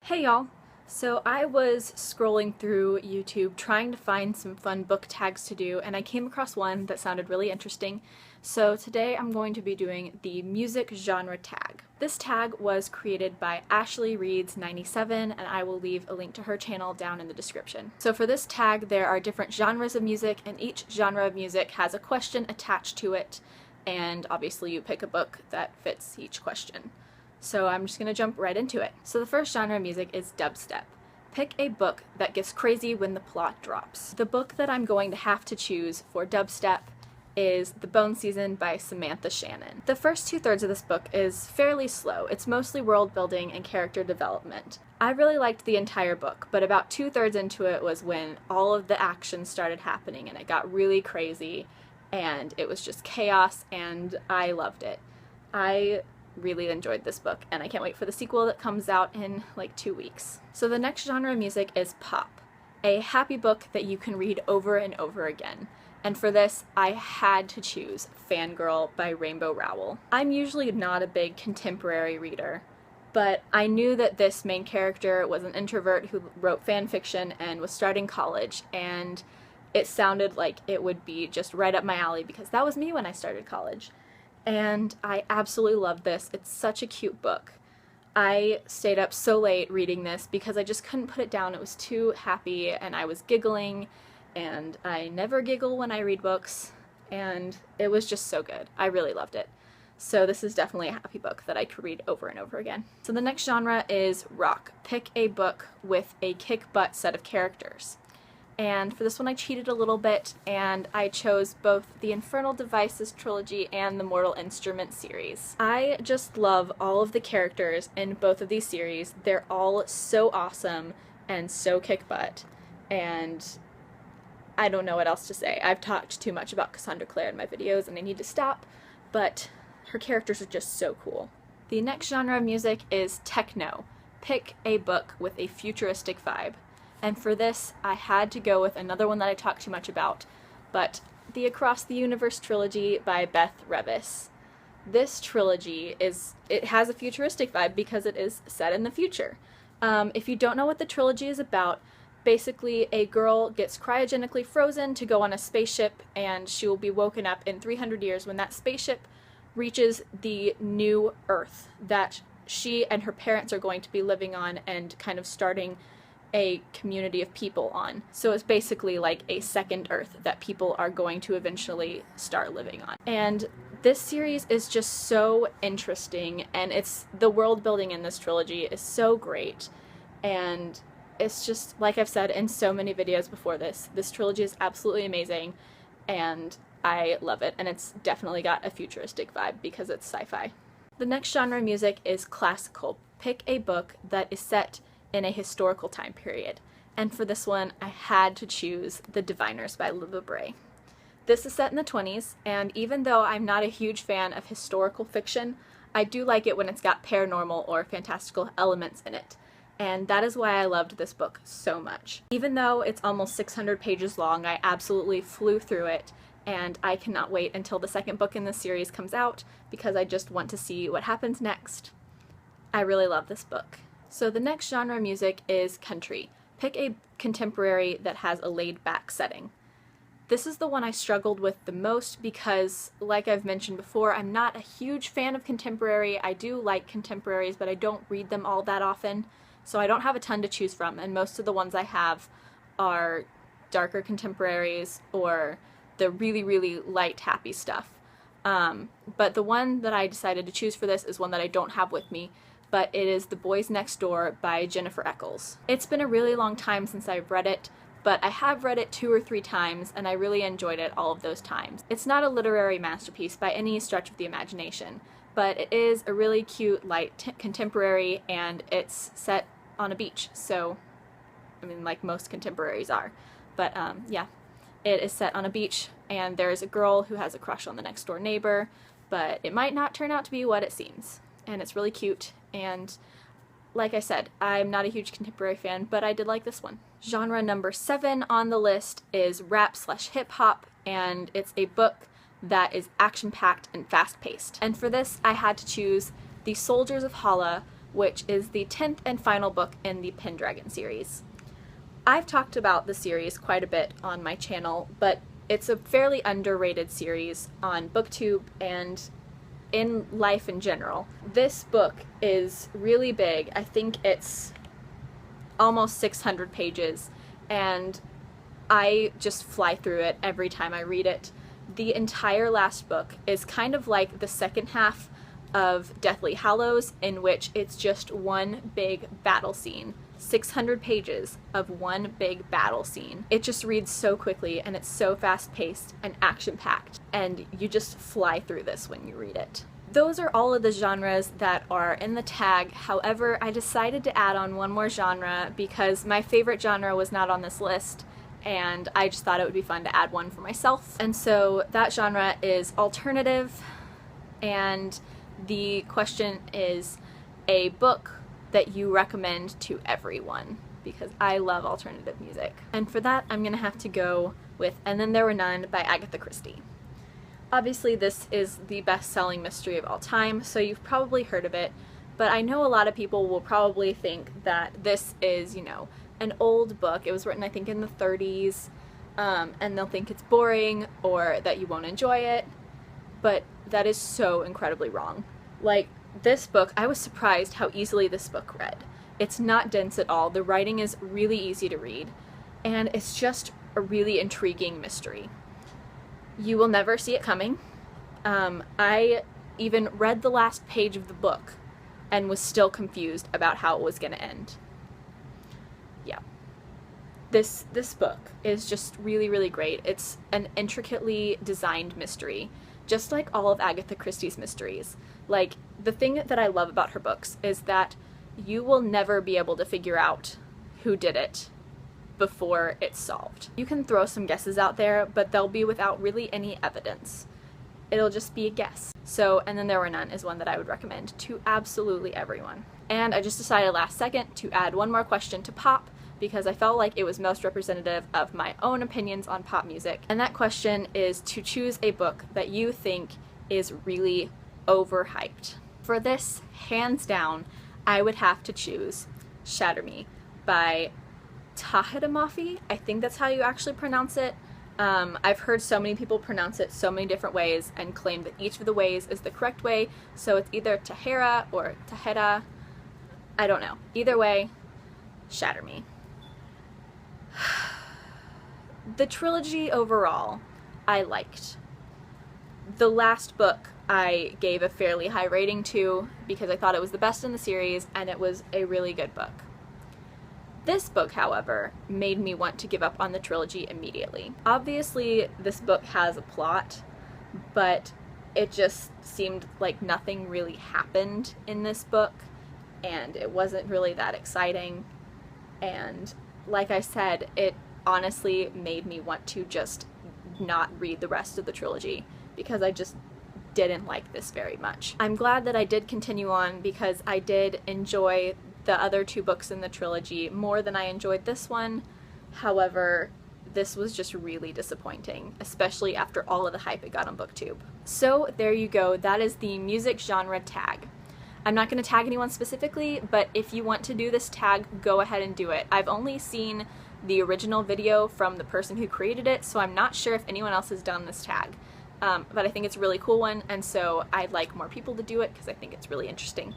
Hey y'all! So I was scrolling through YouTube trying to find some fun book tags to do, and I came across one that sounded really interesting. So today I'm going to be doing the music genre tag. This tag was created by Ashley Reads 97, and I will leave a link to her channel down in the description. So for this tag there are different genres of music, and each genre of music has a question attached to it, and obviously you pick a book that fits each question. So I'm just going to jump right into it. So the first genre of music is dubstep. Pick a book that gets crazy when the plot drops. The book that I'm going to have to choose for dubstep is The Bone Season by Samantha Shannon. The first 2/3 of this book is fairly slow. It's mostly world building and character development. I really liked the entire book, but about 2/3 into it was when all of the action started happening and it got really crazy and it was just chaos, and I loved it. I really enjoyed this book, and I can't wait for the sequel that comes out in like 2 weeks. So the next genre of music is pop, a happy book that you can read over and over again. And for this, I had to choose Fangirl by Rainbow Rowell. I'm usually not a big contemporary reader, but I knew that this main character was an introvert who wrote fan fiction and was starting college, and it sounded like it would be just right up my alley because that was me when I started college. And I absolutely loved this. It's such a cute book. I stayed up so late reading this because I just couldn't put it down. It was too happy and I was giggling, and I never giggle when I read books, and it was just so good. I really loved it. So this is definitely a happy book that I could read over and over again. So the next genre is rock. Pick a book with a kick-butt set of characters. And for this one I cheated a little bit, and I chose both the Infernal Devices trilogy and the Mortal Instruments series. I just love all of the characters in both of these series. They're all so awesome and so kick butt, and I don't know what else to say. I've talked too much about Cassandra Clare in my videos and I need to stop, but her characters are just so cool. The next genre of music is techno. Pick a book with a futuristic vibe. And for this, I had to go with another one that I talked too much about, but the Across the Universe trilogy by Beth Revis. This trilogy has a futuristic vibe because it is set in the future. If you don't know what the trilogy is about, basically a girl gets cryogenically frozen to go on a spaceship, and she will be woken up in 300 years when that spaceship reaches the new Earth that she and her parents are going to be living on and kind of starting a community of people on. So it's basically like a second Earth that people are going to eventually start living on. And this series is just so interesting, and the world building in this trilogy is so great, and it's just, like I've said in so many videos before this trilogy is absolutely amazing, and I love it, and it's definitely got a futuristic vibe because it's sci-fi. The next genre of music is classical. Pick a book that is set in a historical time period. And for this one, I had to choose The Diviners by Luva Bray. This is set in the 20s, and even though I'm not a huge fan of historical fiction, I do like it when it's got paranormal or fantastical elements in it. And that is why I loved this book so much. Even though it's almost 600 pages long, I absolutely flew through it, and I cannot wait until the second book in this series comes out because I just want to see what happens next. I really love this book. So the next genre of music is country. Pick a contemporary that has a laid-back setting. This is the one I struggled with the most because, like I've mentioned before, I'm not a huge fan of contemporary. I do like contemporaries, but I don't read them all that often, so I don't have a ton to choose from, and most of the ones I have are darker contemporaries or the really, really light, happy stuff. But the one that I decided to choose for this is one that I don't have with me, but it is The Boys Next Door by Jennifer Eccles. It's been a really long time since I've read it, but I have read it 2 or 3 times, and I really enjoyed it all of those times. It's not a literary masterpiece by any stretch of the imagination, but it is a really cute, light contemporary, and it's set on a beach, so, I mean, like most contemporaries are. But, yeah, it is set on a beach, and there's a girl who has a crush on the next door neighbor, but it might not turn out to be what it seems. And it's really cute, and like I said, I'm not a huge contemporary fan, but I did like this one. Genre number 7 on the list is rap/hip-hop, and it's a book that is action-packed and fast-paced. And for this, I had to choose The Soldiers of Hala, which is the 10th and final book in the Pendragon series. I've talked about the series quite a bit on my channel, but it's a fairly underrated series on BookTube and in life in general. This book is really big. I think it's almost 600 pages, and I just fly through it every time I read it. The entire last book is kind of like the second half of Deathly Hallows, in which it's just one big battle scene. 600 pages of one big battle scene. It just reads so quickly, and it's so fast-paced and action-packed, and you just fly through this when you read it. Those are all of the genres that are in the tag. However, I decided to add on one more genre because my favorite genre was not on this list, and I just thought it would be fun to add one for myself. And so that genre is alternative, and the question is a book that you recommend to everyone, because I love alternative music. And for that, I'm gonna have to go with And Then There Were None by Agatha Christie. Obviously, this is the best-selling mystery of all time, so you've probably heard of it, but I know a lot of people will probably think that this is, you know, an old book. It was written, I think, in the 30s, and they'll think it's boring or that you won't enjoy it, but that is so incredibly wrong. Like, this book, I was surprised how easily this book read. It's not dense at all, the writing is really easy to read, and it's just a really intriguing mystery. You will never see it coming. I even read the last page of the book and was still confused about how it was going to end. Yeah. This book is just really, really great. It's an intricately designed mystery, just like all of Agatha Christie's mysteries. Like, the thing that I love about her books is that you will never be able to figure out who did it before it's solved. You can throw some guesses out there, but they'll be without really any evidence. It'll just be a guess. So, And Then There Were None is one that I would recommend to absolutely everyone. And I just decided last second to add one more question to pop, because I felt like it was most representative of my own opinions on pop music. And that question is to choose a book that you think is really overhyped. For this, hands down, I would have to choose Shatter Me by Tahiti Mafi. I think that's how you actually pronounce it. I've heard so many people pronounce it so many different ways and claim that each of the ways is the correct way, so it's either Tahira or Taheta. I don't know. Either way, Shatter Me. The trilogy overall, I liked. The last book I gave a fairly high rating to because I thought it was the best in the series and it was a really good book. This book, however, made me want to give up on the trilogy immediately. Obviously, this book has a plot, but it just seemed like nothing really happened in this book, and it wasn't really that exciting, and like I said, it honestly made me want to just not read the rest of the trilogy because I just didn't like this very much. I'm glad that I did continue on because I did enjoy the other two books in the trilogy more than I enjoyed this one. However, this was just really disappointing, especially after all of the hype it got on BookTube. So there you go, that is the music genre tag. I'm not going to tag anyone specifically, but if you want to do this tag, go ahead and do it. I've only seen the original video from the person who created it, so I'm not sure if anyone else has done this tag. But I think it's a really cool one, and so I'd like more people to do it because I think it's really interesting.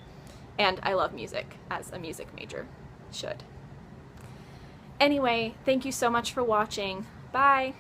And I love music, as a music major should. Anyway, thank you so much for watching. Bye!